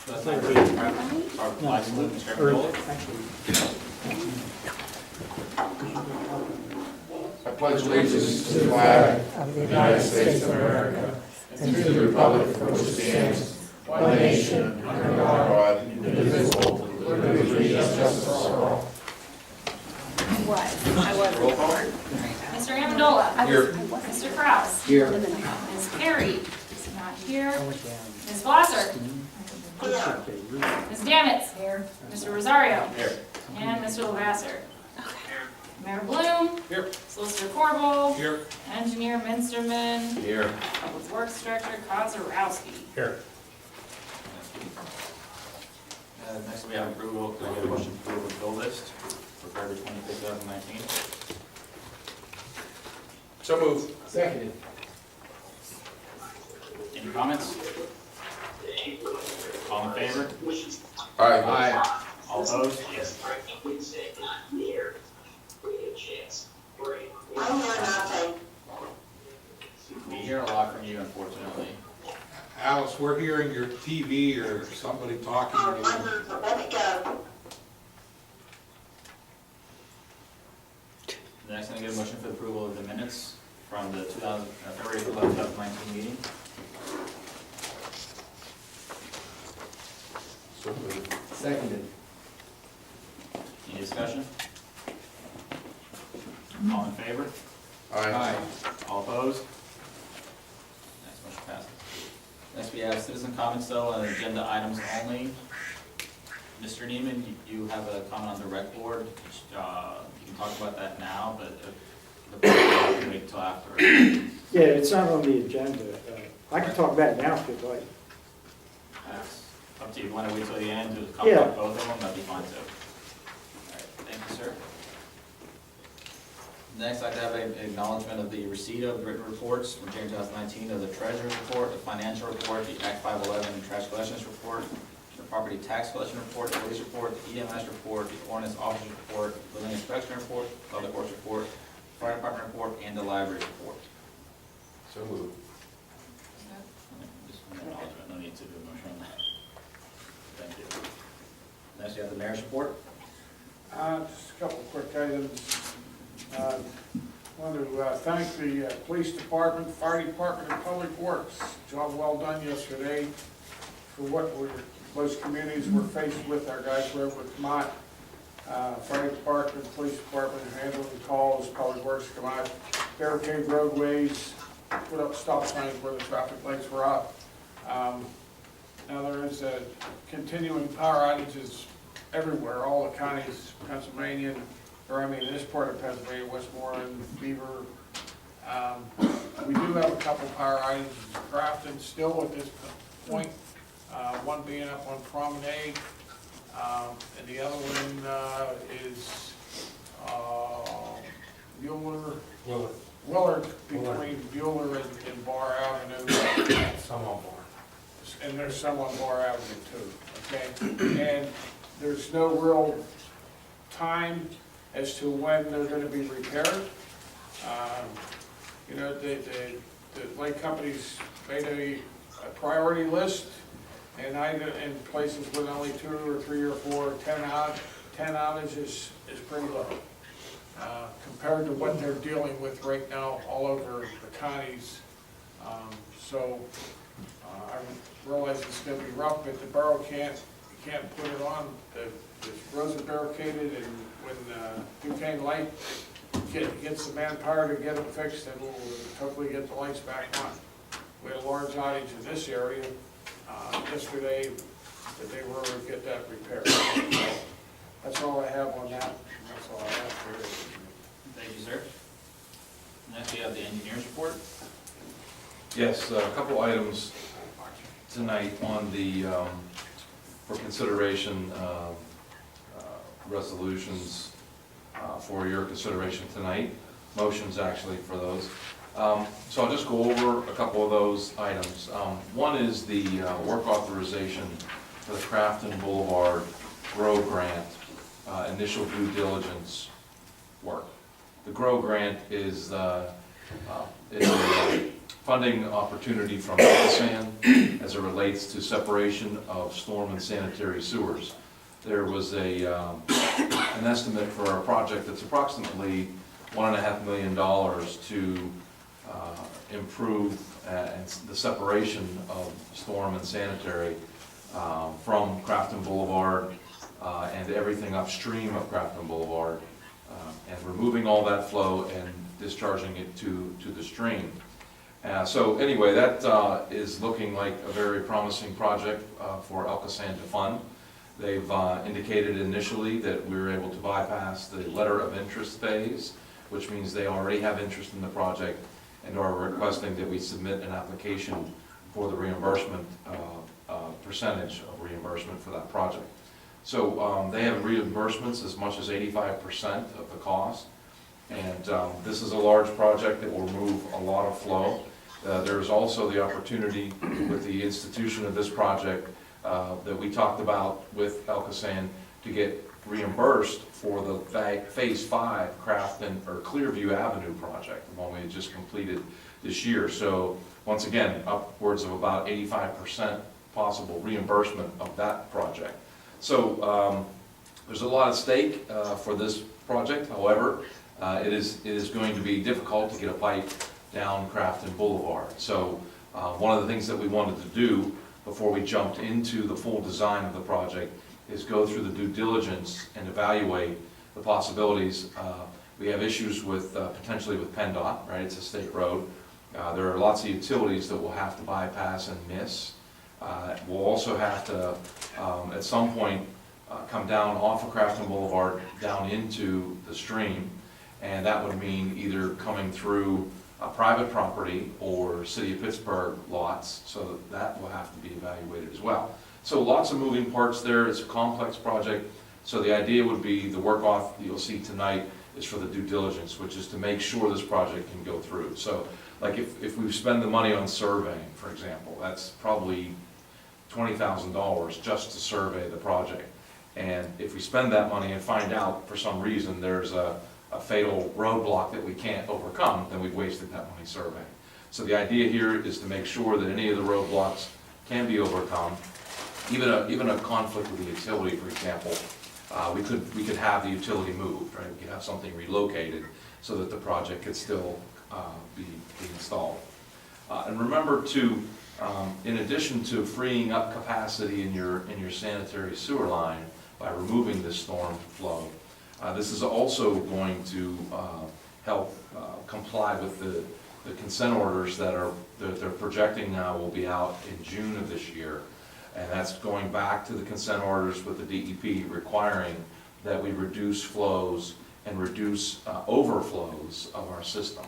So that's not our flag salute, Mr. Amendola. I pledge allegiance to the flag of the United States of America and to the republic for which it stands, one nation, under God, indivisible, with liberty and justice for all. I was. Roll call. Mr. Amendola. Here. Mr. Kraus. Here. Ms. Carey. Is not here. Ms. Blosser. Ms. Damitz. Here. Mr. Rosario. Here. And Mr. Lavasser. Mayor Bloom. Here. Solicitor Corbo. Here. Engineer Minsterman. Here. Public Works Director Kozarowski. Here. Next we have approval, can I get a motion to approve the bill list for February 25th, 2019? So moved. Seconded. Any comments? All in favor? Aye. All opposed? I don't hear nothing. We hear a lot from you, unfortunately. Alice, we're hearing your TV or somebody talking to you. Let it go. Next, I get a motion for the approval of the minutes from the February 11th, 2019 meeting. So moved. Seconded. Any discussion? All in favor? Aye. All opposed? Next motion passes. Next, we have citizen comments though on agenda items only. Mr. Neiman, you have a comment on the rec board. You can talk about that now, but the board can wait until after. Yeah, it's not on the agenda. I can talk about it now if you'd like. That's up to you. Want to wait till the end to comment Yeah. on both of them? That'd be fine too. All right, thank you, sir. Next, I'd have an acknowledgement of the receipt of written reports from January 2019 of the treasurer's report, the financial report, the Act 511 trash collections report, the property tax collection report, the police report, the EMS report, the ordinance officer's report, the building inspection report, public works report, fire department report, and the library report. So moved. Just an acknowledgement, no need to do a motion on that. Thank you. Next, you have the mayor's report. Just a couple quick items. Want to thank the police department, fire department, and public works. Job well done yesterday for what most communities were faced with. Our guys were over at Vermont. Fire department, police department handling calls, public works come out, barricade roadways, put up stop signs where the traffic lights were up. Now there is a continuing power outages everywhere, all the counties, Pennsylvania, or I mean, in this part of Pennsylvania, Westmoreland, Beaver. We do have a couple power outages in Crafton still at this point, one being up on Promenade, and the other one is Willard, between Bueller and Bar Avenue. Some on board. And there's some on Bar Avenue too, okay? And there's no real time as to when they're gonna be repaired. You know, the light companies made a priority list, and in places with only 2 or 3 or 4, 10 outages is pretty low. Compared to what they're dealing with right now all over the counties. So I realize it's gonna be rough, but the borough can't put it on. The roads are barricaded, and when Duquesne Light gets the manpower to get them fixed, then we'll hopefully get the lights back on. We had a large outage in this area yesterday, that they were to get that repaired. So that's all I have on that. That's all I have for you. Thank you, sir. Next, we have the engineer's report. Yes, a couple items tonight on the, for consideration, resolutions for your consideration tonight, motions actually for those. So I'll just go over a couple of those items. One is the work authorization for the Crafton Boulevard GROW grant, initial due diligence work. The GROW grant is a funding opportunity from Crafton as it relates to separation of storm and sanitary sewers. There was an estimate for a project that's approximately $1.5 million to improve the separation of storm and sanitary from Crafton Boulevard and everything upstream of Crafton Boulevard, and removing all that flow and discharging it to the stream. So anyway, that is looking like a very promising project for Alcosan to fund. They've indicated initially that we were able to bypass the letter of interest phase, which means they already have interest in the project and are requesting that we submit an application for the reimbursement, percentage of reimbursement for that project. So they have reimbursements as much as 85% of the cost. And this is a large project that will move a lot of flow. There's also the opportunity with the institution of this project that we talked about with Alcosan to get reimbursed for the Phase 5 Crafton or Clearview Avenue project, the one we had just completed this year. So once again, upwards of about 85% possible reimbursement of that project. So there's a lot at stake for this project. However, it is going to be difficult to get a pipe down Crafton Boulevard. So one of the things that we wanted to do before we jumped into the full design of the project is go through the due diligence and evaluate the possibilities. We have issues with potentially with PennDOT, right? It's a state road. There are lots of utilities that we'll have to bypass and miss. We'll also have to, at some point, come down off of Crafton Boulevard down into the stream, and that would mean either coming through a private property or City of Pittsburgh lots, so that will have to be evaluated as well. So lots of moving parts there. It's a complex project. So the idea would be the work off that you'll see tonight is for the due diligence, which is to make sure this project can go through. So like if we spend the money on surveying, for example, that's probably $20,000 just to survey the project. And if we spend that money and find out for some reason there's a fatal roadblock that we can't overcome, then we've wasted that money surveying. So the idea here is to make sure that any of the roadblocks can be overcome. Even a conflict with the utility, for example, we could have the utility moved, right? We could have something relocated so that the project could still be installed. And remember to, in addition to freeing up capacity in your sanitary sewer line by removing this storm flow, this is also going to help comply with the consent orders that they're projecting now will be out in June of this year. And that's going back to the consent orders with the DEP requiring that we reduce flows and reduce overflows of our system.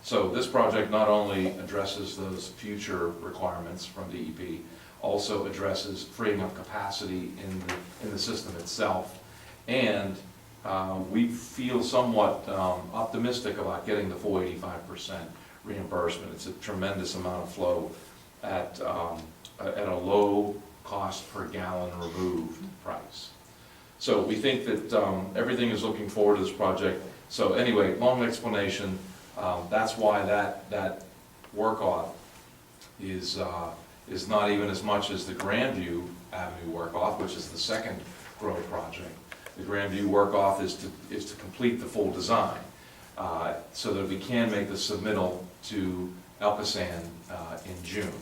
So this project not only addresses those future requirements from DEP, also addresses freeing up capacity in the system itself. And we feel somewhat optimistic about getting the full 85% reimbursement. It's a tremendous amount of flow at a low cost per gallon removed price. So we think that everything is looking forward to this project. So anyway, long explanation. That's why that work off is not even as much as the Grandview Avenue work off, which is the second GROW project. The Grandview work off is to complete the full design so that we can make the submittal to Alcosan in June.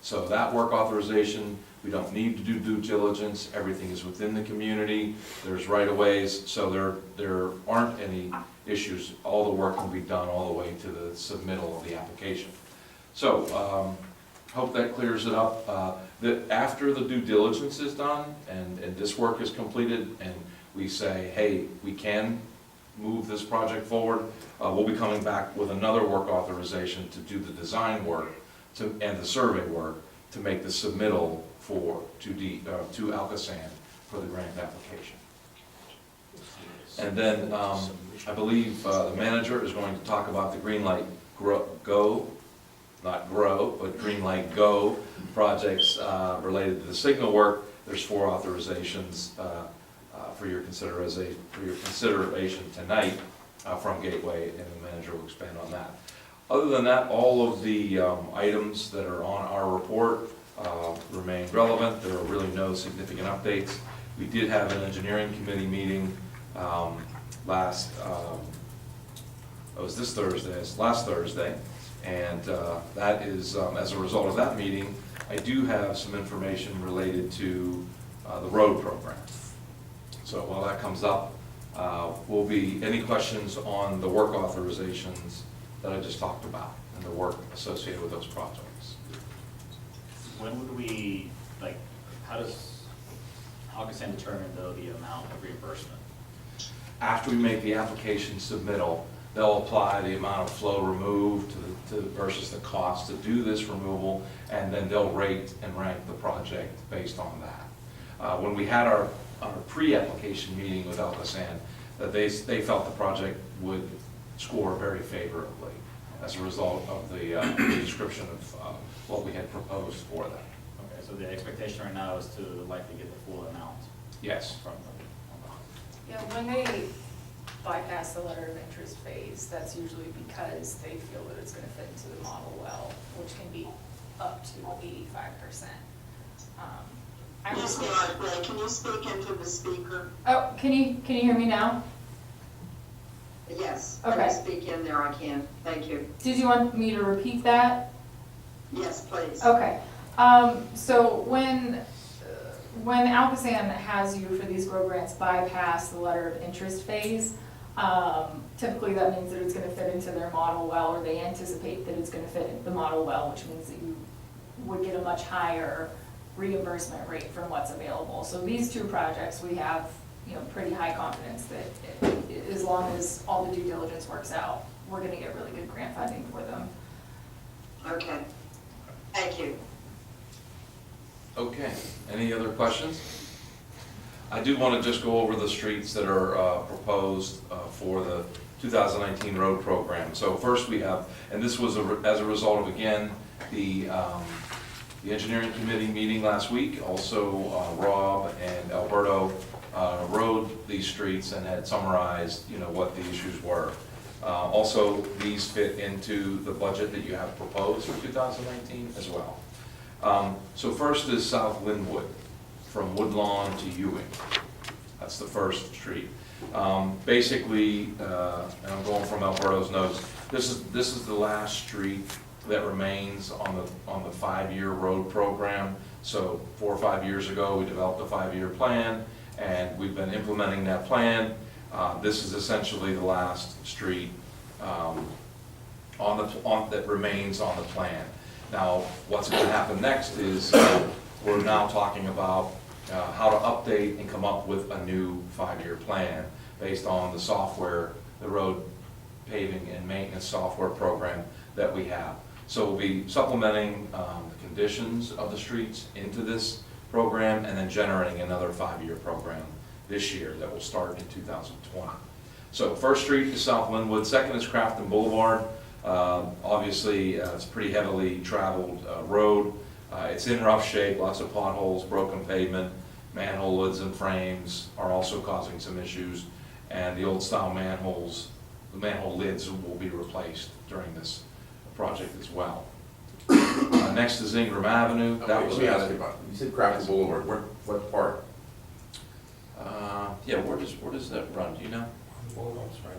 So that work authorization, we don't need to do due diligence. Everything is within the community. There's right-of-ways, so there aren't any issues. All the work can be done all the way to the submittal of the application. So hope that clears it up. After the due diligence is done and this work is completed and we say, hey, we can move this project forward, we'll be coming back with another work authorization to do the design work and the survey work to make the submittal to Alcosan for the grant application. And then I believe the manager is going to talk about the Green Light Go, not Grow, but Green Light Go projects related to the signal work. There's 4 authorizations for your consideration tonight from Gateway, and the manager will expand on that. Other than that, all of the items that are on our report remain relevant. There are really no significant updates. We did have an engineering committee meeting last Thursday, and that is, as a result of that meeting, I do have some information related to the road program. So while that comes up, will be any questions on the work authorizations that I just talked about and the work associated with those projects. When would we, like, how can Sam determine though the amount of reimbursement? After we make the application submittal, they'll apply the amount of flow removed versus the cost to do this removal, and then they'll rate and rank the project based on that. When we had our pre-application meeting with Alcosan, that they felt the project would score very favorably as a result of the description of what we had proposed for them. Okay, so the expectation right now is to likely get the full amount Yes. from them. Yeah, when they bypass the letter of interest phase, that's usually because they feel that it's gonna fit into the model well, which can be up to 85%. I You was, sound great. Can you speak into the speaker? oh, can you hear me now? Yes. Okay. Can you speak in there? I can. Thank you. Did you want me to repeat that? Yes, please. Okay, so when Alcosan has you for these road grants bypass the letter of interest phase, typically that means that it's gonna fit into their model well, or they anticipate that it's gonna fit in the model well, which means that you would get a much higher reimbursement rate from what's available. So these two projects, we have, pretty high confidence that as long as all the due diligence works out, we're gonna get really good grant funding for them. Okay. Thank you. Okay, any other questions? I do want to just go over the streets that are proposed for the 2019 road program. So first we have, and this was as a result of, again, the engineering committee meeting last week. Also, Rob and Alberto rode these streets and had summarized, what the issues were. Also, these fit into the budget that you have proposed for 2019 as well. So first is South Linwood, from Woodlawn to Ewing. That's the first street. Basically, and I'm going from Alberto's notes, this is the last street that remains on the 5-year road program. So 4 or 5 years ago, we developed a 5-year plan, and we've been implementing that plan. This is essentially the last street that remains on the plan. Now, what's going to happen next is we're now talking about how to update and come up with a new 5-year plan based on the software, the road paving and maintenance software program that we have. So we'll be supplementing the conditions of the streets into this program and then generating another 5-year program this year that will start in 2020. So first street is South Linwood, second is Crafton Boulevard. Obviously, it's a pretty heavily traveled road. It's in rough shape, lots of potholes, broken pavement, manhole lids and frames are also causing some issues, and the old style manholes, the manhole lids will be replaced during this project as well. Next is Ingram Avenue. That was Let me ask you about, you said Crafton Boulevard, what part? Yeah, where does that run? Do you know? Sorry.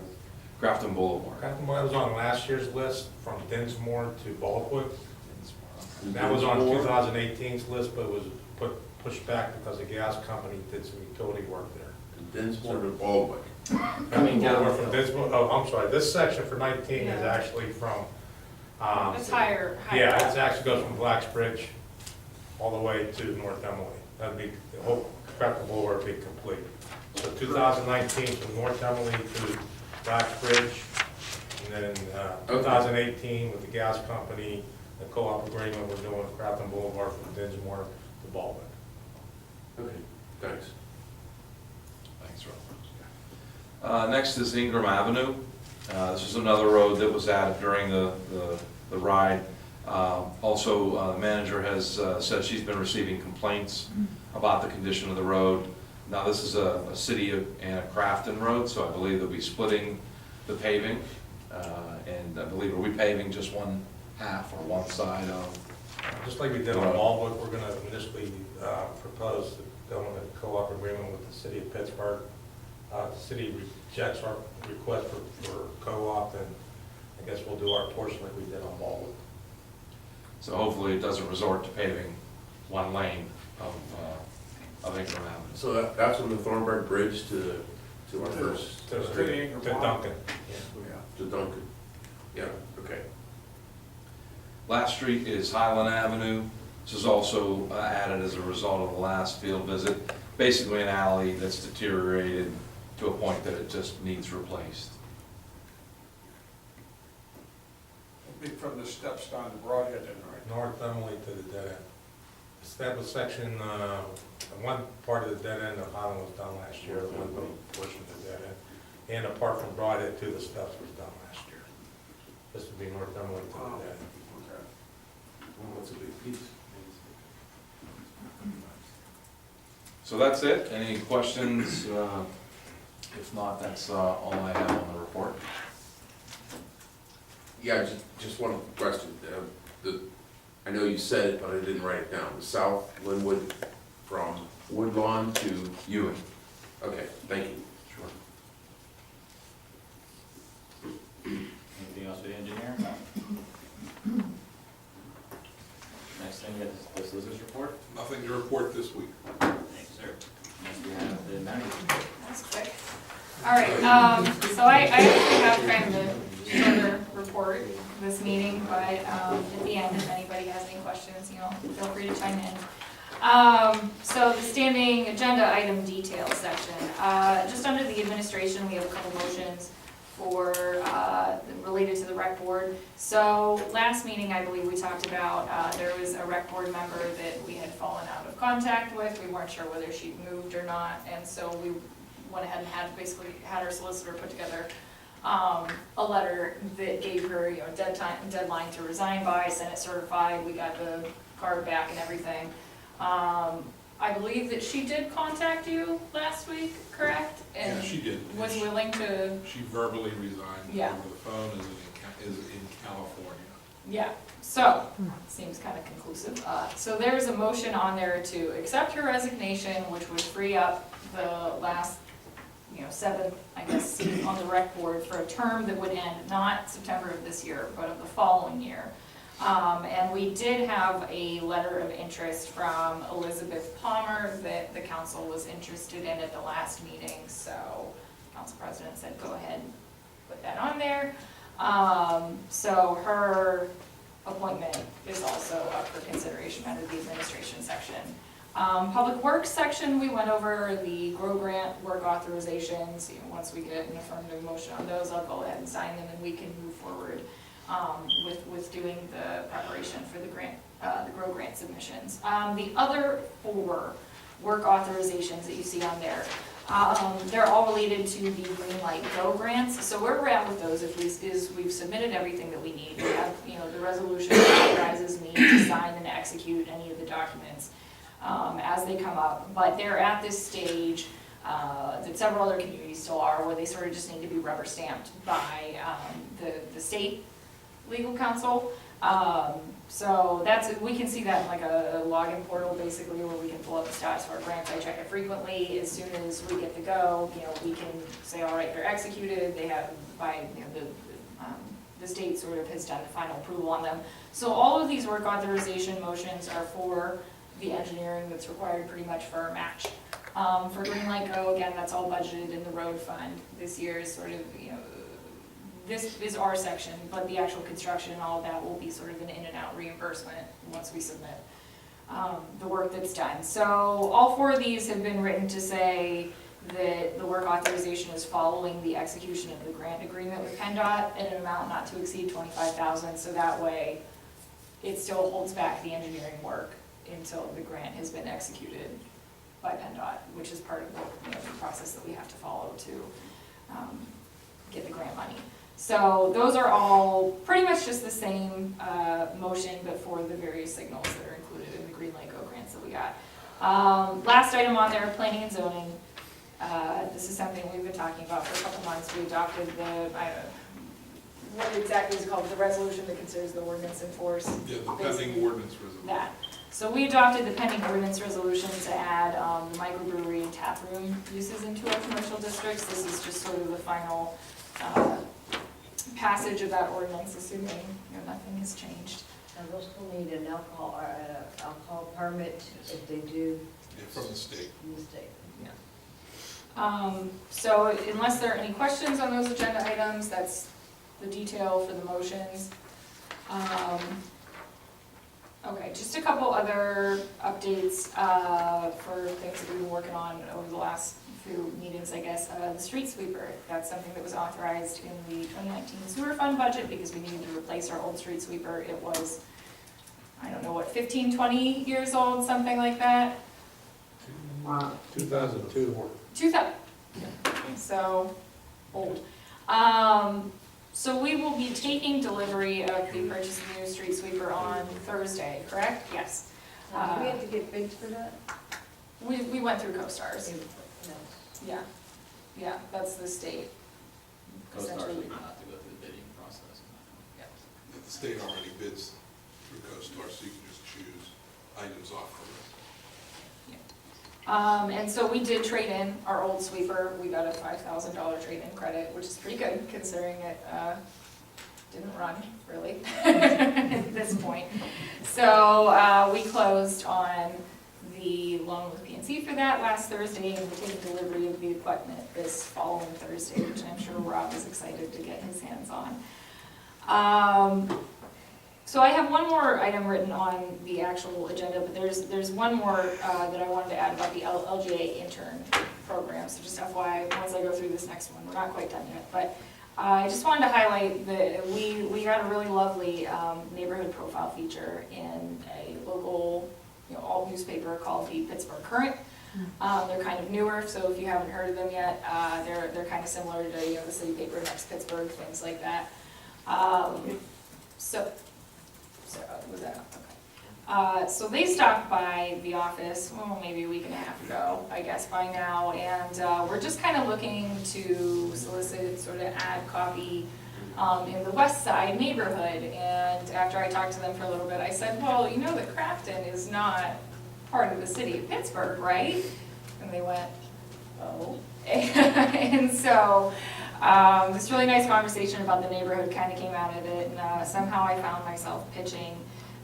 Crafton Boulevard. Crafton was on last year's list from Dinsmore to Ballwood. That was on Dinsmore? 2018's list, but it was pushed back because the gas company did some utility work there. Dinsmore to Baldwin. Coming down. From Dinsmore, oh, I'm sorry, this section for 19 is Yeah. actually from, It's higher. yeah, it actually goes from Blacksbridge all the way to North Emily. That'd be, the whole Crafton Boulevard would be complete. So 2019 from North Emily to Blacksbridge, and then 2018 with the gas company, the co-op agreement, we're doing Crafton Boulevard from Dinsmore to Baldwin. Okay, thanks. Thanks, Rob. Next is Ingram Avenue. This is another road that was added during the ride. Also, the manager has said she's been receiving complaints about the condition of the road. Now, this is a city and a Crafton road, so I believe they'll be splitting the paving And I believe, are we paving just one half or one side of? Just like we did on Walnut, we're gonna initially propose to go in a co-op agreement with the city of Pittsburgh. The city rejects our request for co-op, and I guess we'll do our portion like we did on Walnut. So hopefully it doesn't resort to paving one lane of Ingram Avenue. So that's from the Thornburg Bridge to our first, To Ingram Pond. Duncan. to Duncan. Yeah, okay. Last street is Highland Avenue. This is also added as a result of the last field visit. Basically an alley that's deteriorated to a point that it just needs replaced. It'll be from the steps down to Broadhead then, right? North Emily to the dead end. That was section, one part of the dead end of Highland was done last year, one little portion of the dead end. And apart from Broadhead to the steps was done last year. This would be North Emily to the dead end. Okay. Well, that's a big piece. So that's it. Any questions? If not, that's all I have on the report. Yeah, just one question. I know you said it, but I didn't write it down. The South Linwood from Woodlawn to Ewing. Okay, thank you. Sure. Anything else for the engineer? Next thing, we got the solicitor's report. Nothing to report this week. Thanks, sir. Next, we have the manager's report. That's quick. All right, so I actually have kind of a shorter report this meeting, but at the end, if anybody has any questions, feel free to chime in. So the standing agenda item details section, just under the administration, we have a couple motions for, related to the rec board. So last meeting, I believe we talked about, there was a rec board member that we had fallen out of contact with. We weren't sure whether she'd moved or not, and so we went ahead and basically had our solicitor put together a letter that gave her, deadline to resign by, sent it certified, we got the card back and everything. I believe that she did contact you last week, correct? Yeah, she did. Was willing to, She verbally resigned Yeah. over the phone, is in California. yeah, so, seems kind of conclusive. So there's a motion on there to accept her resignation, which would free up the last 7th, I guess, seat on the rec board for a term that would end not September of this year, but of the following year. And we did have a letter of interest from Elizabeth Palmer that the council was interested in at the last meeting, so council president said go ahead and put that on there. So her appointment is also up for consideration under the administration section. Public Works section, we went over the GROW grant work authorizations. Once we get an affirmative motion on those, I'll go ahead and sign them and we can move forward with doing the preparation for the grant, the GROW grant submissions. The other 4 work authorizations that you see on there, they're all related to the Green Light Go grants. So where we're at with those is we've submitted everything that we need. We have, the resolution that authorizes me to sign and execute any of the documents as they come up, but they're at this stage that several other communities still are, where they sort of just need to be rubber stamped by the state legal counsel. So we can see that in like a login portal basically, where we can pull up the stats for our grants. I check it frequently. As soon as we get the go, we can say, all right, they're executed. They have the state sort of has done the final approval on them. So all of these work authorization motions are for the engineering that's required pretty much for our match. For Green Light Go, again, that's all budgeted in the road fund. This year is sort of, this is our section, but the actual construction and all of that will be sort of an in and out reimbursement once we submit the work that's done. So all 4 of these have been written to say that the work authorization is following the execution of the grant agreement with PennDOT at an amount not to exceed $25,000, so that way it still holds back the engineering work until the grant has been executed by PennDOT, which is part of the process that we have to follow to get the grant money. So those are all pretty much just the same motion, but for the various signals that are included in the Green Light Go grants that we got. Last item on there, planning and zoning. This is something we've been talking about for a couple months. We adopted the what exactly is it called, the resolution that considers the ordinance in force. Yeah, the pending Basically, ordinance resolution. that. So we adopted the pending ordinance resolution to add the microbrewery and tap room uses into our commercial districts. This is just sort of the final passage of that ordinance, assuming, you know, nothing has changed. And they'll still need an alcohol, or an alcohol permit if they do Yeah, from the state. in the state. So unless there are any questions on those agenda items, that's the detail for the motions. Okay, just a couple other updates for things that we've been working on over the last few meetings, I guess. The street sweeper, that's something that was authorized in the 2019 sewer fund budget because we needed to replace our old street sweeper. It was, I don't know what, 15, 20 years old, something like that. 2002. 2000, so old. So we will be taking delivery of the purchase of the new street sweeper on Thursday, correct? Yes. Now, do we have to get bids for that? We went through CoStars. No. Yeah, that's the state. CoStarz Essentially. would not have to go through the bidding process. The state already bids through CoStar, so you can just choose items off the list. And so we did trade in our old sweeper. We got a $5,000 trade-in credit, which is pretty good considering it didn't run really at this point. So we closed on the loan with PNC for that last Thursday, and we're taking delivery of the equipment this following Thursday, which I'm sure Rob is excited to get his hands on. So I have one more item written on the actual agenda, but there's one more that I wanted to add about the LGA intern program. So just FYI, once I go through this next one, we're not quite done yet. But I just wanted to highlight that we got a really lovely neighborhood profile feature in a local, alt newspaper called the Pittsburgh Current. They're kind of newer, so if you haven't heard of them yet, they're kind of similar to the city paper next Pittsburgh, things like that. So was that okay? So they stopped by the office, well, maybe a week and a half ago, I guess by now, and we're just kind of looking to solicit sort of ad copy in the West Side neighborhood. And after I talked to them for a little bit, I said, well, you know that Crafton is not part of the city of Pittsburgh, right? And they went, oh. And so this really nice conversation about the neighborhood kind of came out of it, and somehow I found myself pitching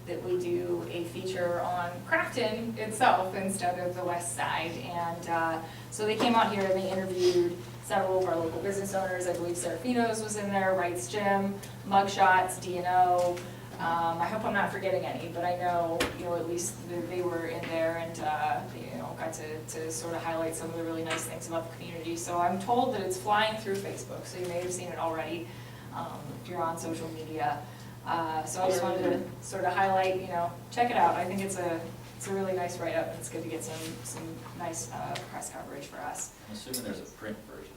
that we do a feature on Crafton itself instead of the West Side. And so they came out here and they interviewed several of our local business owners. I believe Serafino's was in there, Wright's Gym, Mugshots, D&O. I hope I'm not forgetting any, but I know, at least they were in there and, got to sort of highlight some of the really nice things about the community. So I'm told that it's flying through Facebook, so you may have seen it already if you're on social media. So I just wanted to sort of highlight, check it out. I think it's a really nice write-up, and it's good to get some nice press coverage for us. I'm assuming there's a print version.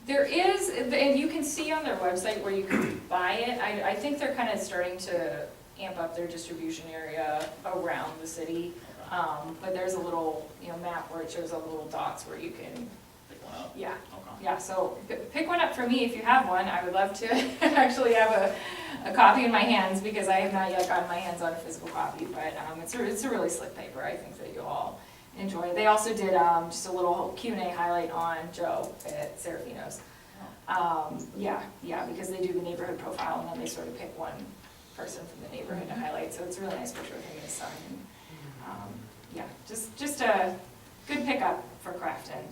There is, and you can see on their website where you can buy it. I think they're kind of starting to amp up their distribution area around the city. But there's a little, map where it shows all the little dots where you can, Pick one up. yeah. Okay. Yeah, so pick one up for me if you have one. I would love to actually have a copy in my hands because I have not yet gotten my hands on a physical copy, but it's a really slick paper. I think that you'll all enjoy it. They also did just a little Q&A highlight on Joe at Serafino's. Yeah, because they do the neighborhood profile and then they sort of pick one person from the neighborhood to highlight. So it's a really nice picture of him and his son. And, just a good pickup for Crafton.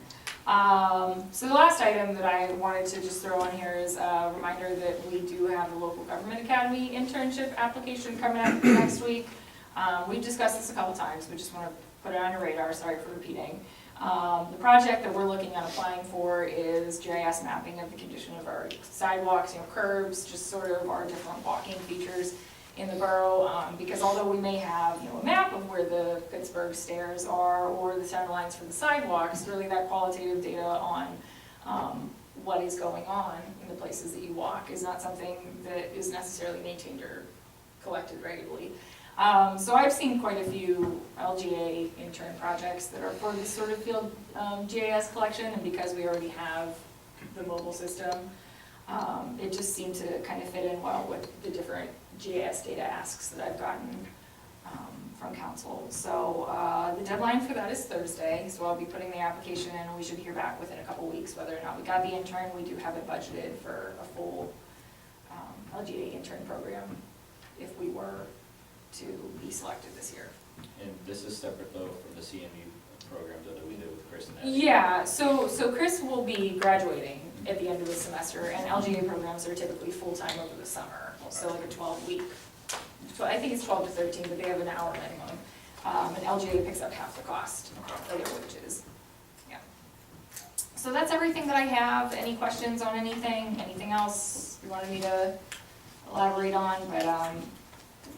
So the last item that I wanted to just throw on here is a reminder that we do have a local government academy internship application coming up next week. We've discussed this a couple times, we just want to put it on your radar, sorry for repeating. The project that we're looking at applying for is GIS mapping of the condition of our sidewalks, curbs, just sort of our different walking features in the borough, because although we may have, a map of where the Pittsburgh stairs are or the center lines for the sidewalks, really that qualitative data on what is going on in the places that you walk is not something that is necessarily maintained or collected regularly. So I've seen quite a few LGA intern projects that are for this sort of field GIS collection, and because we already have the mobile system, It just seemed to kind of fit in well with the different GIS data asks that I've gotten from council. So the deadline for that is Thursday, so I'll be putting the application in, and we should hear back within a couple weeks whether or not we got the intern. We do have it budgeted for a full LGA intern program if we were to be selected this year. And this is separate though from the CMU program that we did with Chris and Ed. Yeah, so Chris will be graduating at the end of the semester, and LGA programs are typically full-time over the summer, so like a 12-week. So I think it's 12 to 13, but they have an hour minimum. And LGA picks up half the cost of their wages. Yeah. So that's everything that I have. Any questions on anything? Anything else you wanted me to elaborate on? But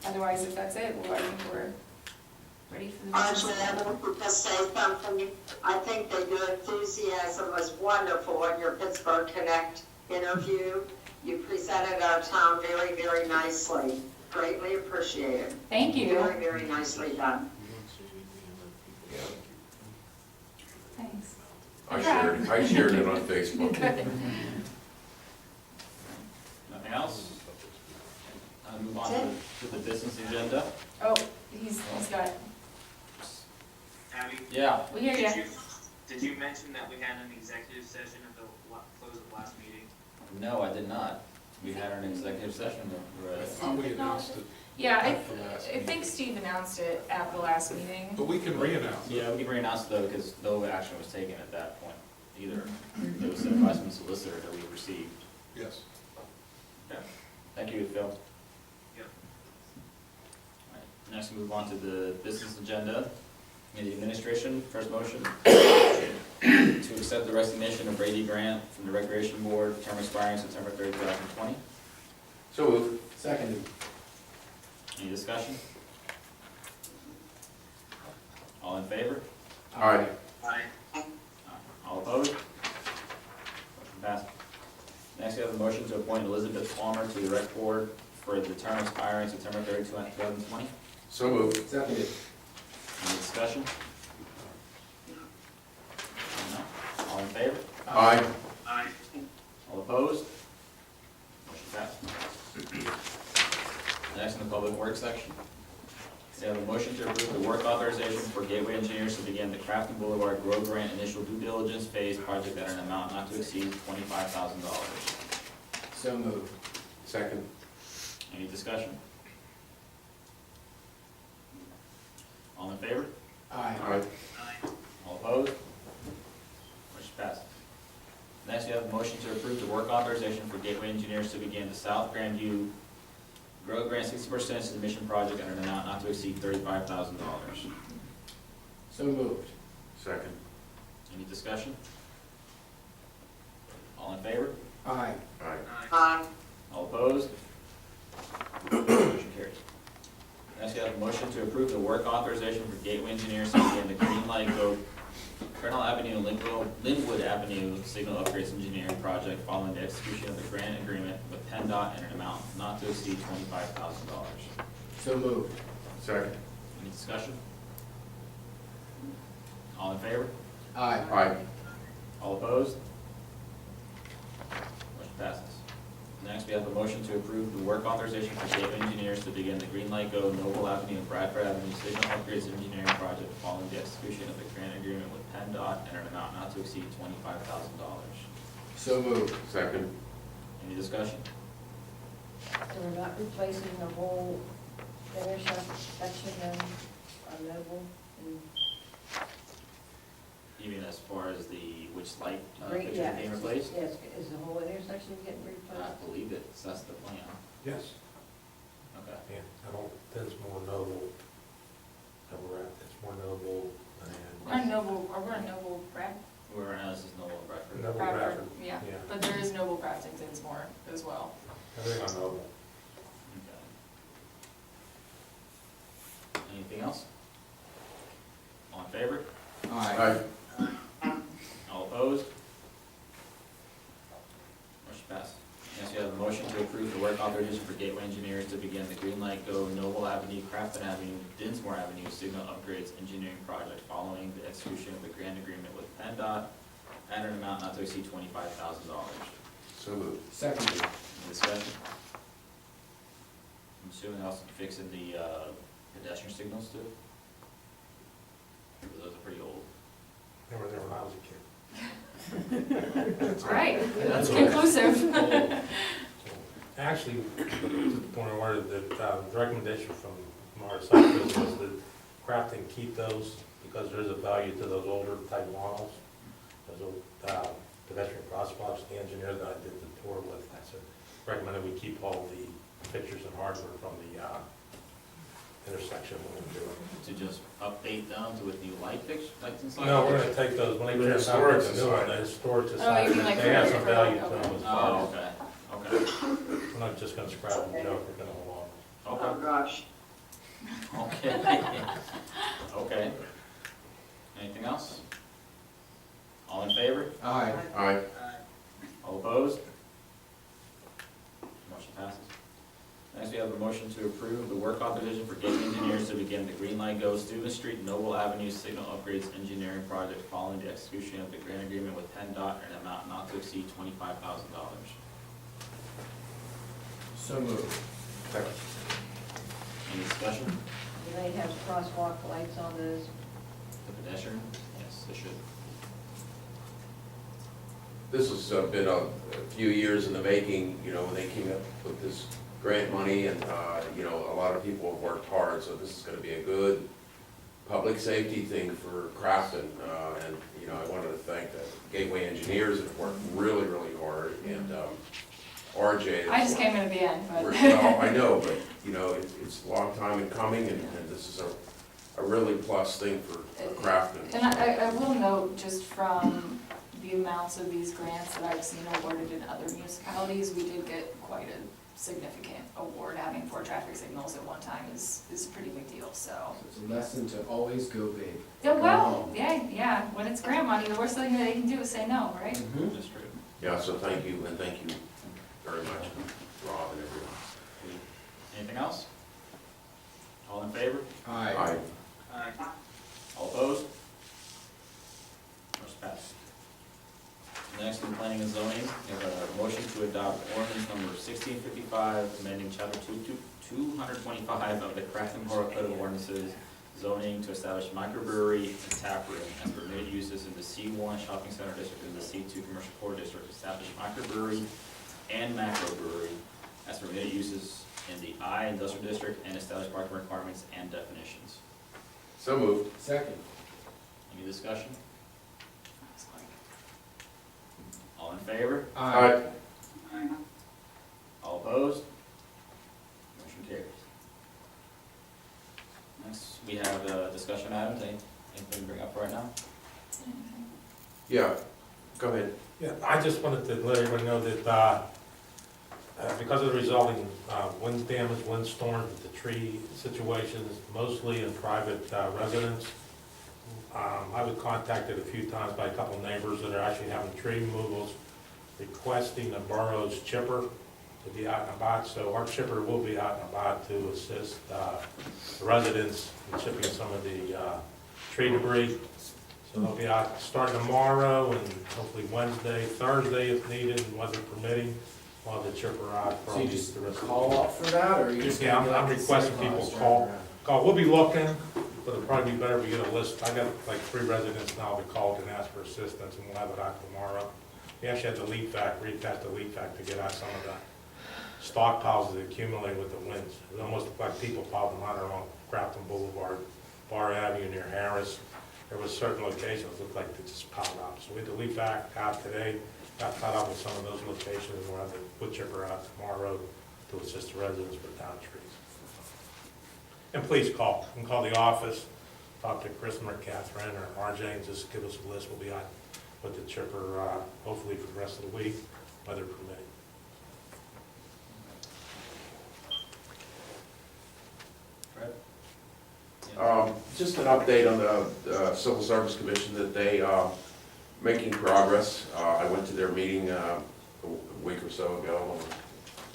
otherwise, if that's it, I think we're ready for the Actually, business. I want to just say something. I think that your enthusiasm was wonderful in your Pittsburgh Connect interview. You presented our town very, very nicely. Greatly appreciated. Thank you. Very, very nicely done. Thanks. I shared it on Facebook. Good. Nothing else? I'll move on to the business agenda. Oh, he's got, Abby, Yeah, we hear ya. did you mention that we had an executive session at the close of last meeting? no, I did not. We had an executive session. I thought we announced it Yeah, at the last I meeting. think Steve announced it at the last meeting. But we can re-announce it. Yeah, we can re-announce it though, because no action was taken at that point either. It was an advice from the solicitor that we received. Yes. Okay. Thank you, Phil. Yep. All right, next we move on to the business agenda. In the administration, first motion, to accept the resignation of Brady Grant from the Recreation Board, term expiring September 30, 2020. So moved. Seconded. Any discussion? All in favor? Aye. Aye. All opposed? Motion passed. Next, we have a motion to appoint Elizabeth Palmer to the Rec Board for the term expiring September 30, 2020. So moved. Seconded. Any discussion? No? All in favor? Aye. Aye. All opposed? Motion passed. Next, in the Public Works section, we have a motion to approve the work authorization for Gateway Engineers to begin the Crafton Boulevard Road Grant Initial Due Diligence Phase project at an amount not to exceed $25,000. So moved. Second. Any discussion? All in favor? Aye. Aye. Aye. All opposed? Motion passed. Next, we have a motion to approve the work authorization for Gateway Engineers to begin the South Grandview Road Grant 60% submission project at an amount not to exceed $35,000. So moved. Second. Any discussion? All in favor? Aye. Aye. Aye. All opposed? Motion carries. Next, we have a motion to approve the work authorization for Gateway Engineers to begin the Green Light Road, Colonel Avenue, and Linwood Avenue Signal Upgrades Engineering Project following the execution of the grant agreement with PennDOT and an amount not to exceed $25,000. So moved. Second. Any discussion? All in favor? Aye. Aye. All opposed? Motion passes. Next, we have a motion to approve the work authorization for Gateway Engineers to begin the Green Light Go, Noble Avenue, and Bradford Avenue Signal Upgrades Engineering Project following the execution of the grant agreement with PennDOT and an amount not to exceed $25,000. So moved. Second. Any discussion? So we're not replacing the whole intersection on Noble and Even as far as which light Great, fixtures are being replaced? Yes, is the whole intersection getting I replaced? believe that's the plan. Yes. Okay. Yeah, I don't, that's more noble. It's more noble We're on than. Noble, or we're on Noble Brad, We're right now, this is Noble and Bradford. Noble Bradford, Bradford. yeah. Yeah. But there is Noble Crafton Dinsmore as well. Everything on noble. Okay. Anything else? All in favor? Aye. All opposed? Motion passed. Next, we have a motion to approve the work authorization for Gateway Engineers to begin the Green Light Go, Noble Avenue, Crafton Avenue, Dinsmore Avenue Signal Upgrades Engineering Project following the execution of the grant agreement with PennDOT at an amount not to exceed $25,000. So moved. Seconded. Any discussion? I'm assuming also fixing the pedestrian signals too? Those are pretty old. They were there when I was a kid. All right, that's conclusive. Actually, to the point where the recommendation from our side was that Crafton keep those because there is a value to those older type models. Those old pedestrian crosswalks, the engineer that I did the tour with, I said, recommended we keep all the pictures and hardware from the intersection when we do it. To just update them to with new lights inside? No, we're gonna take those, when they The turn out historic the new one, the society. historic Oh, you society, mean like they have for- some for- value to okay. them as Oh, well. okay, okay, We're not just gonna scrap them, Joe, we're gonna hold on. Oh, okay, gosh. okay. Okay. Anything else? All in favor? Aye. Aye. All opposed? Motion passes. Next, we have a motion to approve the work authorization for Gateway Engineers to begin the Green Light Go Steuben Street Noble Avenue Signal Upgrades Engineering Project following the execution of the grant agreement with PennDOT and an amount not to exceed $25,000. So moved. Second. Any discussion? Do they have crosswalk lights on those? The pedestrian? Yes, they should. This has been a few years in the making, you know, when they came up with this grant money and, you know, a lot of people have worked hard, so this is gonna be a good public safety thing for Crafton. And, you know, I wanted to thank the Gateway Engineers that have worked really, really hard, and RJ. I just came in at the end, but. Well, I know, but, you know, it's a long time in coming, and this is a really plus thing for Crafton. And I will note, just from the amounts of these grants that I've seen awarded in other municipalities, we did get quite a significant award. Having 4 traffic signals at one time is a pretty big deal, so. It's a lesson to always go big. Yeah, Go well, home. yeah, when it's grant money, the worst thing that they can do is say no, right? Mhm. That's true. Yeah, so thank you, and thank you very much, Rob and everyone. Anything else? All in favor? Aye. All opposed? Motion passed. Next, in planning and zoning, we have a motion to adopt ordinance number 1655, amending chapter 225 of the Crafton Borough Code of Ordinances, zoning to establish microbrewery and tap room as permitted uses in the C1 shopping center district and the C2 commercial core district, establish microbrewery and macrobrewery as permitted uses in the I industrial district, and establish parking requirements and definitions. So moved. Second. Any discussion? All in favor? Aye. All opposed? Motion carries. Next, we have discussion items. Anything to bring up right now? Yeah, go ahead. Yeah, I just wanted to let everybody know that, because of the resulting wind damage, windstorms, the tree situations, mostly in private residence, I was contacted a few times by a couple neighbors that are actually having tree removals, requesting the borough's chipper to be out and about. So our chipper will be out and about to assist the residents in chipping some of the tree debris. So they'll be out starting tomorrow and hopefully Wednesday, Thursday if needed, and weather permitting. We'll have the chipper out for So you just the rest of the call week. up for that, or you just? Yeah, gonna be I'm like requesting Santa Claus people driving around? call. We'll be looking, but it'll probably be better if we get a list. I got like 3 residents now that called and asked for assistance, and we'll have it out tomorrow. We actually had the lead vac, retest the lead vac to get out some of the stockpiles that accumulate with the winds. It almost looked like people piled them out along Crafton Boulevard, Bar Avenue near Harris. There was certain locations that looked like they just piled up. So we had the lead vac out today, got caught up with some of those locations, and we'll have the wood chipper out tomorrow to assist the residents with down trees. And please call. You can call the office, talk to Kristen or Catherine or RJ, and just give us a list. We'll be out with the chipper, hopefully for the rest of the week, weather permitting. Fred? Just an update on the Civil Service Commission, that they making progress. I went to their meeting a week or so ago, on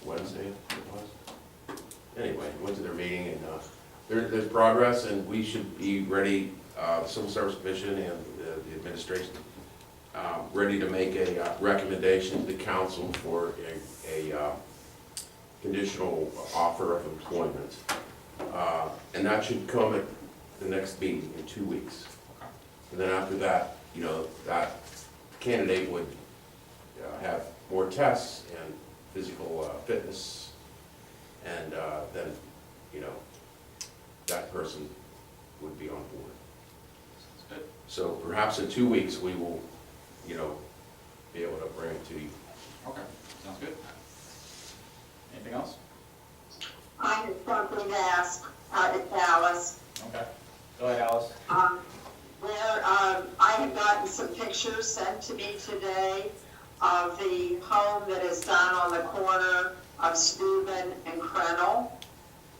Wednesday, I think it was. Anyway, went to their meeting, and there's progress, and we should be ready, the Civil Service Commission and the administration, ready to make a recommendation to the council for a conditional offer of employment. And that should come at the next meeting in 2 weeks. And then after that, you know, that candidate would have more tests and physical fitness, and then, you know, that person would be on board. Good. So perhaps in 2 weeks, we will, you know, be able to bring it to you. Okay, sounds good. Anything else? I have something to ask, it's Alice. Okay. Go ahead, Alice. I have gotten some pictures sent to me today of the home that is down on the corner of Steuben and Krenel.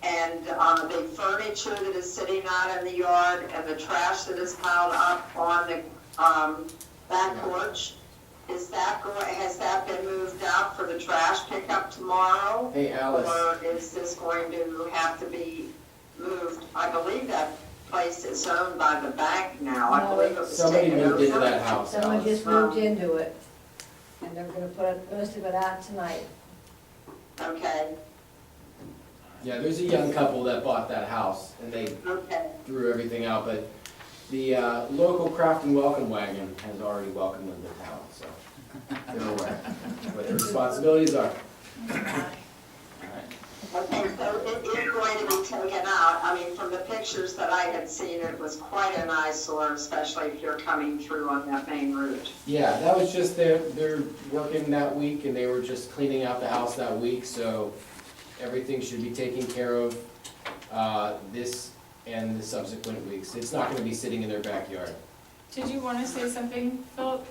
And the furniture that is sitting out in the yard and the trash that is piled up on the back porch. Has that been moved out for the trash pickup tomorrow? Hey, Alice. Or is this going to have to be moved? I believe that place is owned by the bank now. I believe it was Somebody taken moved into over. that house. Someone Alice. just moved into it, and they're gonna put most of it out tonight. Okay, Yeah, there's a young couple that bought that house, and they okay. threw everything out, but the local Crafton welcome wagon has already welcomed them to town, so they're aware what their responsibilities are. All right. Okay, so it is going to be taken out. I mean, from the pictures that I had seen, it was quite an eyesore, especially if you're coming through on that main route. Yeah, that was just they're working that week, and they were just cleaning out the house that week, so everything should be taken care of this and the subsequent weeks. It's not gonna be sitting in their backyard. Did you want to say something, Philip?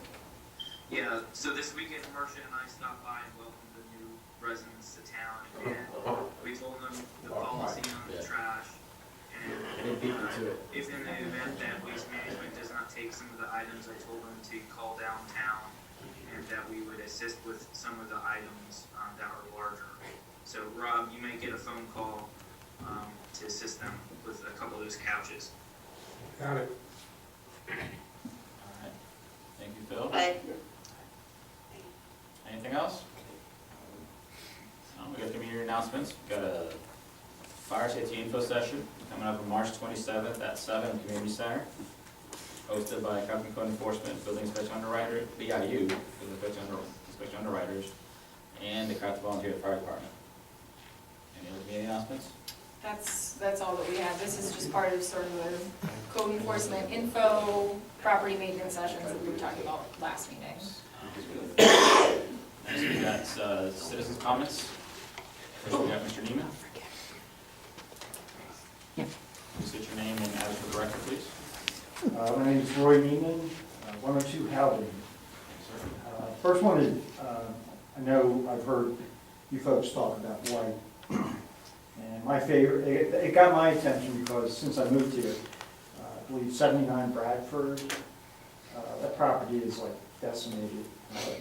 Yeah, so this weekend, Marcia and I stopped by and welcomed the new residents to town, and we told them the policy on the trash, They beat me to it. if in the event that Waste Management does not take some of the items, I told them to call downtown, and that we would assist with some of the items that are larger. So Rob, you may get a phone call to assist them with a couple of those couches. Got it. All right. Thank you, Phil. Thank you. Anything else? We got community announcements. We got a fire safety info session coming up on March 27th at 7 in the Community Center, hosted by Crafton Code Enforcement, Building Inspection Underwriter, BIU, Building Inspection Underwriters, and the Crafton Volunteer Fire Department. Any other community announcements? That's all that we have. This is just part of sort of the code enforcement info, property maintenance sessions that we were talking about last meeting. Next, we got citizens' comments. First, we got Mr. Neiman. Please state your name and address for the record, please. My name is Roy Neiman, 102 Howden. First one is, I know I've heard you folks talk about White. And my favorite, it got my attention because since I moved here, I believe 79 Bradford, that property is like decimated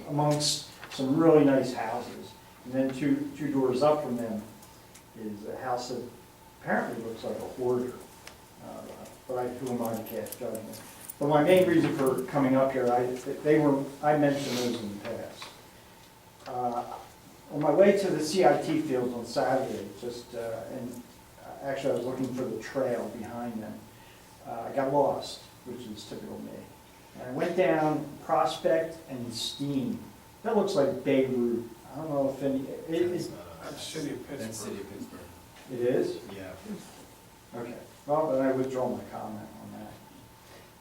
amongst some really nice houses. And then two doors up from them is a house that apparently looks like a hoarder. But who am I to cast judgment? But my main reason for coming up here, I mentioned those in the past. On my way to the CIT fields on Saturday, actually I was looking for the trail behind them. I got lost, which is typical me. And I went down Prospect and Steen. That looks like Beirut. I don't know if any, That's City of Pittsburgh. That's City of Pittsburgh. it is? Yeah. Okay, well, then I withdraw my comment on that.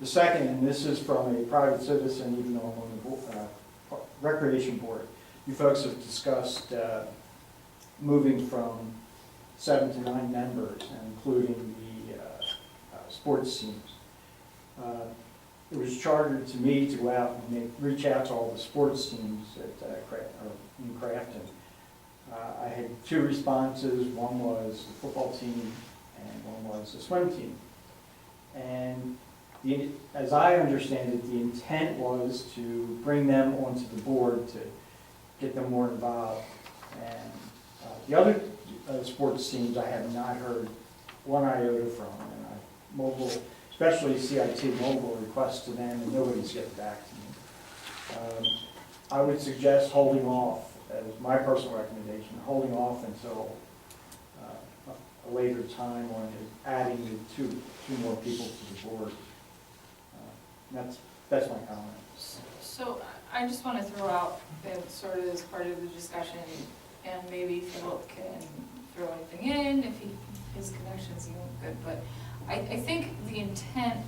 The second, and this is from a private citizen, even though I'm on the Recreation Board. You folks have discussed moving from 7 to 9 members, and including the sports teams. It was chartered to me to go out and reach out to all the sports teams in Crafton. I had 2 responses. One was the football team, and one was the swim team. And as I understand it, the intent was to bring them onto the board to get them more involved. And the other sports teams I have not heard one iota from, and especially CIT mobile requests to them, and nobody's getting back to me. I would suggest holding off, as my personal recommendation, holding off until a later time on adding the two more people to the board. That's my comment. So I just want to throw out, that sort of as part of the discussion, and maybe Philip can throw anything in if his connection's even good, but I think the intent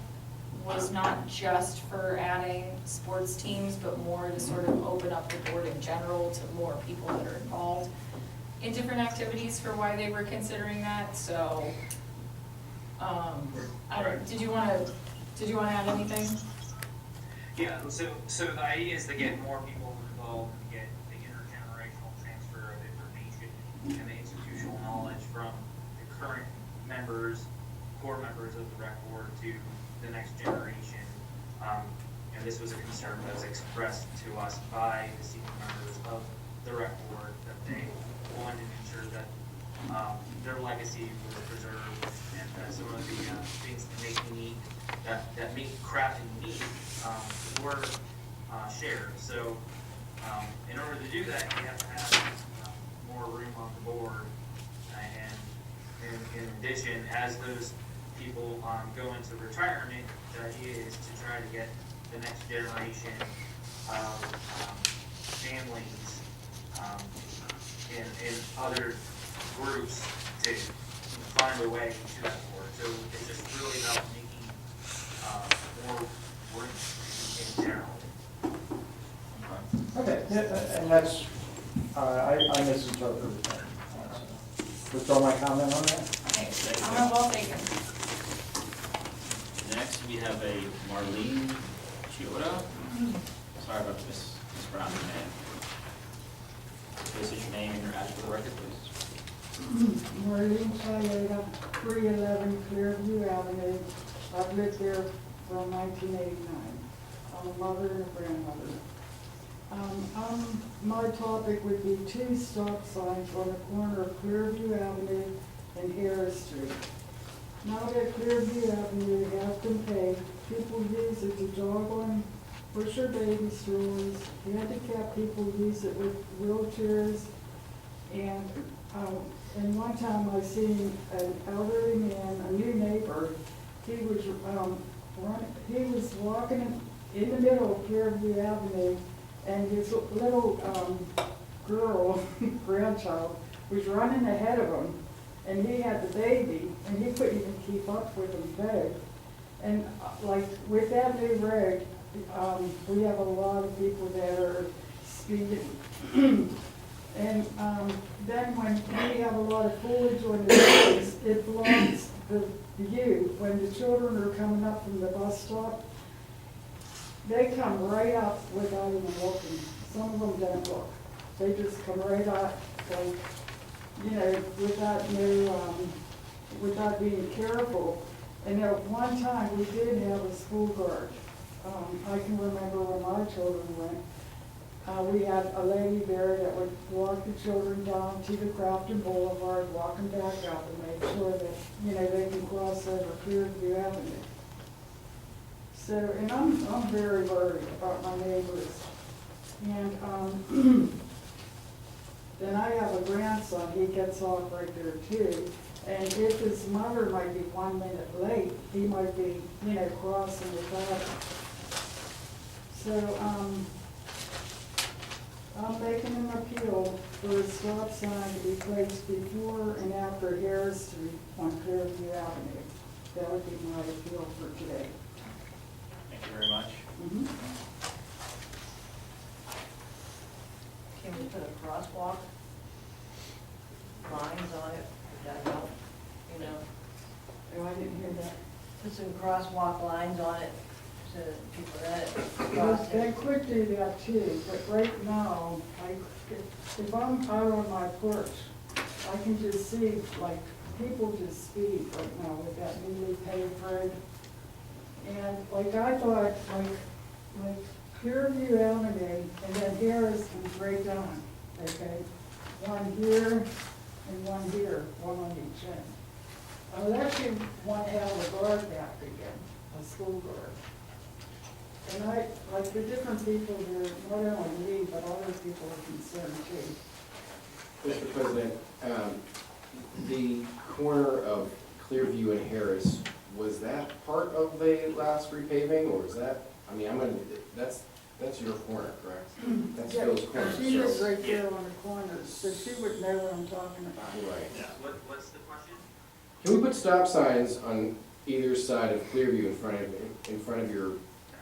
was not just for adding sports teams, but more to sort of open up the board in general to more people that are involved in different activities for why they were considering that, so, did you wanna add anything? Yeah, so the idea is to get more people involved and get the intergenerational transfer of information and the institutional knowledge from the current members, core members of the rec board to the next generation. And this was a concern that was expressed to us by the senior members of the rec board, that they wanted to ensure that their legacy was preserved and that some of the things that make unique, that make Crafton unique, were shared. So in order to do that, you have to have more room on the board. And in addition, as those people go into retirement, the idea is to try to get the next generation of families in other groups to find a way to that board. So it's just really about making more room in general. Okay, yeah, and that's, I misinterpreted that. Withdraw my comment on that? Okay, I'm well taken. Next, we have a Marlene Chioda. Sorry about this, mispronouncing your name. Please state your name and your address for the record, please. Marlene Chioda, 311 Clearview Avenue. I've lived there from 1989. I'm a mother and a grandmother. My topic would be 2 stop signs on the corner of Clearview Avenue and Harris Street. Now that Clearview Avenue has been paved, people use it to jog on, push their baby strollers, handicapped people use it with wheelchairs, and one time I seen an elderly man, a new neighbor, he was walking in the middle of Clearview Avenue, and his little girl, grandchild, was running ahead of him, and he had the baby, and he couldn't even keep up with him back. And like with that new road, we have a lot of people that are speeding. And then when we have a lot of foliage on the roads, it blocks the view. When the children are coming up from the bus stop, they come right up without even looking. Some of them don't look. They just come right up, like, you know, without being careful. And at one time, we did have a school guard. I can remember when my children went. We had a lady there that would walk the children down to the Crafton Boulevard, walk them back up, and make sure that, you know, they can cross over Clearview Avenue. So, and I'm very worried about my neighbors. And then I have a grandson, he gets off right there too. And if his mother might be 1 minute late, he might be, you know, crossing the traffic. So, I'm making an appeal for a stop sign to be placed before and after Harris Street on Clearview Avenue. That would be my appeal for today. Thank you very much. Can we put a crosswalk lines on it? Would that help? You know, Oh, I didn't hear that. put some crosswalk lines on it so that people that cross They it. could do that too, but right now, if I'm out on my porch, I can just see, like, people just speed right now with that newly paved road. And like I thought, like Clearview Avenue and then Harris comes right down, okay? One here and one here, one on each end. I would actually want to have a guard back again, a school guard. And like the different people there, not only me, but other people are concerned too. Mr. President, the corner of Clearview and Harris, was that part of the last repaving, or is that, I mean, that's your corner, correct? That's Yeah, Phil's corner. she lives right there on the corner, so she would know what I'm talking about. Right. What's the question? Can we put stop signs on either side of Clearview in front of your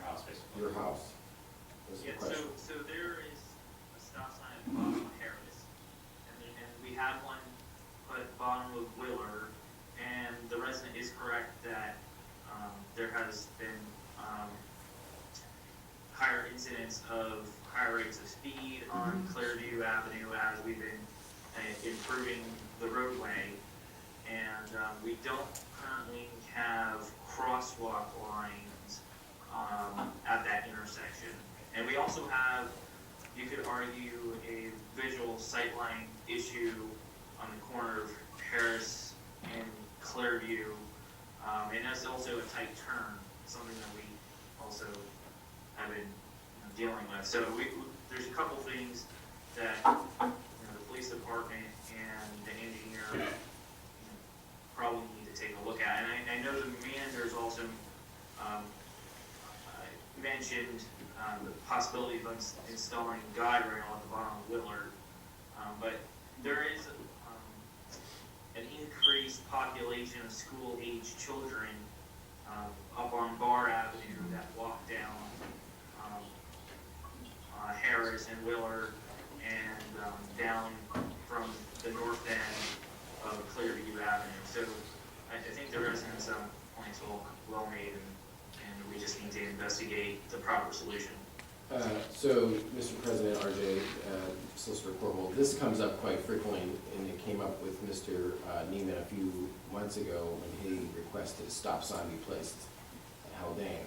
house, basically. your house? Is the Yeah, question. so there is a stop sign at the bottom of Harris, and we have one put at the bottom of Willard, and the resident is correct that, there has been, higher incidents of higher rates of speed on Clearview Avenue as we've been improving the roadway. And, we don't currently have crosswalk lines, at that intersection. And we also have, you could argue, a visual sightline issue on the corner of Harris and Clearview. And that's also a tight turn, something that we also have been dealing with. So there's a couple things that, the police department and the engineer, probably need to take a look at. And I know the manager's also, mentioned, the possibility of installing guide rail at the bottom of Willard. But there is, an increased population of school-aged children, up on Bar Avenue that walk down, Harris and Willard, and, down from the north end of Clearview Avenue. So I think the residents' points well made, and we just need to investigate the proper solution. So, Mr. President, RJ, Solicitor Corporal, this comes up quite frequently, and it came up with Mr. Neiman a few months ago when he requested a stop sign be placed at Haldane.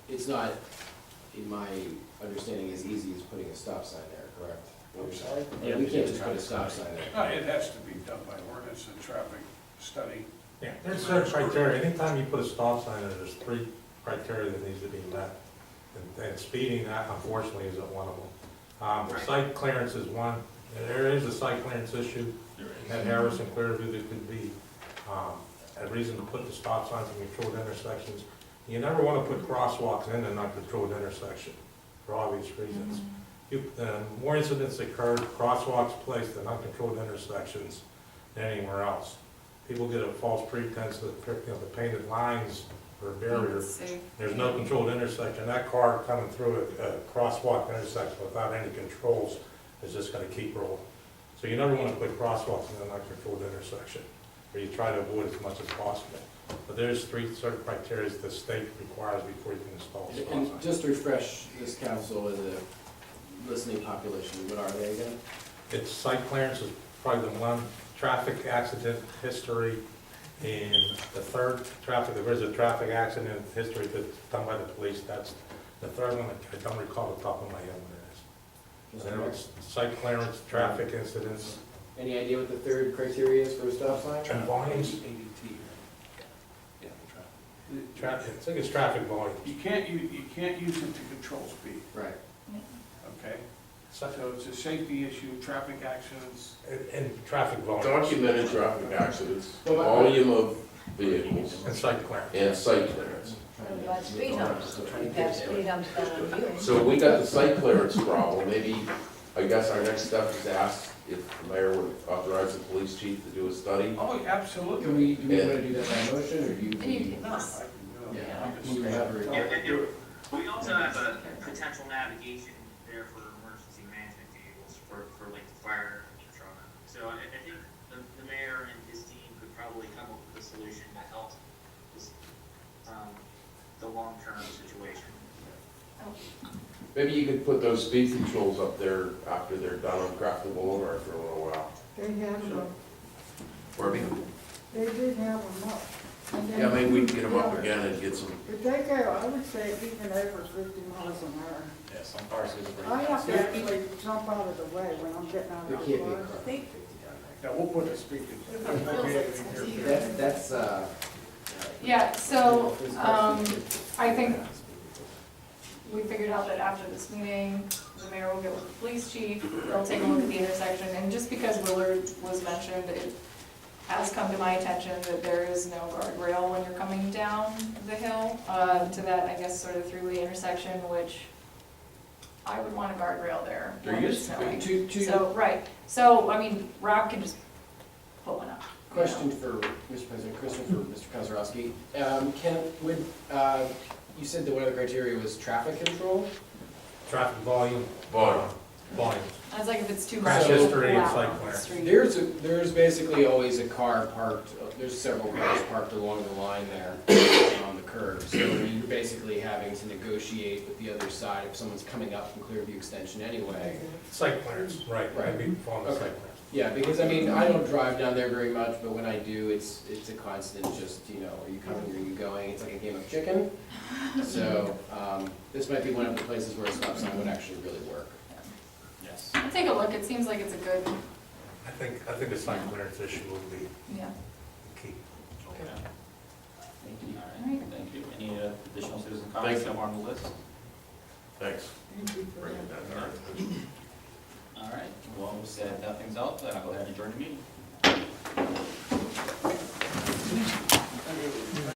It's not, in my understanding, as easy as putting a stop sign there, correct? I'm sorry? Yeah, we can't just put a stop sign there. It has to be done by ordinance and traffic study. Yeah, there's certain criteria. Anytime you put a stop sign in, there's 3 criteria that needs to be met. And speeding, that unfortunately isn't one of them. The site clearance is one. There is a site clearance issue at Harris and Clearview that could be a reason to put the stop signs in controlled intersections. You never want to put crosswalks in an uncontrolled intersection for obvious reasons. More incidents occur, crosswalks placed in uncontrolled intersections than anywhere else. People get a false pretense that the painted lines or barrier. There's no controlled intersection. That car coming through a crosswalk intersection without any controls is just going to keep rolling. So you never want to put crosswalks in an uncontrolled intersection, or you try to avoid as much as possible. But there's 3 certain criteria the state requires before you can install stop signs. And just to refresh this council and the listening population, what are they again? Its site clearance is probably the one. Traffic accident history in the third there's a traffic accident history that's done by the police. That's the third one. I don't recall the top of my head what it is. And it's site clearance, traffic incidents. Any idea what the third criteria is for a stop sign? And volumes. I think it's traffic volume. You can't use it to control speed, Right. okay? So it's a safety issue, traffic accidents. And traffic volume. Documented traffic accidents, Well, volume of vehicles, And site clearance. and site clearance. You got speed humps, you have speed humps down on you. So we got the site clearance problem, maybe, I guess our next step is to ask if the mayor would authorize the police chief to do a study. Oh, absolutely. Do we want to do that by motion, or do you? No, I can do it. Yeah, can you have a- We also have a potential navigation there for emergency management vehicles for like the fire truck. So I think the mayor and his team could probably come up with a solution that helps this, the long-term situation. Maybe you could put those speed controls up there after they're done on Crafton Boulevard for a little while. They have them, they did have them up. And then- Yeah, maybe we can get them up again and get some, If they go, I would say even over 50 miles an hour. Yeah, some cars is pretty. I have to actually jump out of the way when I'm getting out There of can't the be a car. car of 50 down Yeah, we'll put the speed control. there. That's, Yeah, so, I think we figured out that after this meeting, the mayor will get with the police chief, they'll take a look at the intersection, and just because Willard was mentioned, it has come to my attention that there is no guardrail when you're coming down the hill, to that, I guess, sort of three-way intersection, which I would want a guardrail there. There when it's used to snowing. To, So, right, so, I mean, Rob can just put one up. question for Mr. President, question for Mr. Kozarowski. You said that one of the criteria was traffic control? Traffic volume. Volume. Volume. I was like, if it's too Crash loud history and on site the clearance. street. There's basically always a car parked, there's several cars parked along the line there on the curb. So you're basically having to negotiate with the other side if someone's coming up from Clearview Extension anyway. Site clearance, right, Right. maybe on the site Okay. clearance. Yeah, because I mean, I don't drive down there very much, but when I do, it's a constant just, you know, are you coming, are you going? It's like a game of chicken. So, this might be one of the places where a stop sign would actually really work. Yes. I'll take a look, it seems like it's a good, I think the site clearance issue will be yeah. key. Okay. Thank you. All right, thank you. Any additional citizen comments that are on the list? Thanks. Thank you for Bringing that. that back. All right, well, we'll set nothing's else, then I'll go ahead and adjourn the meeting.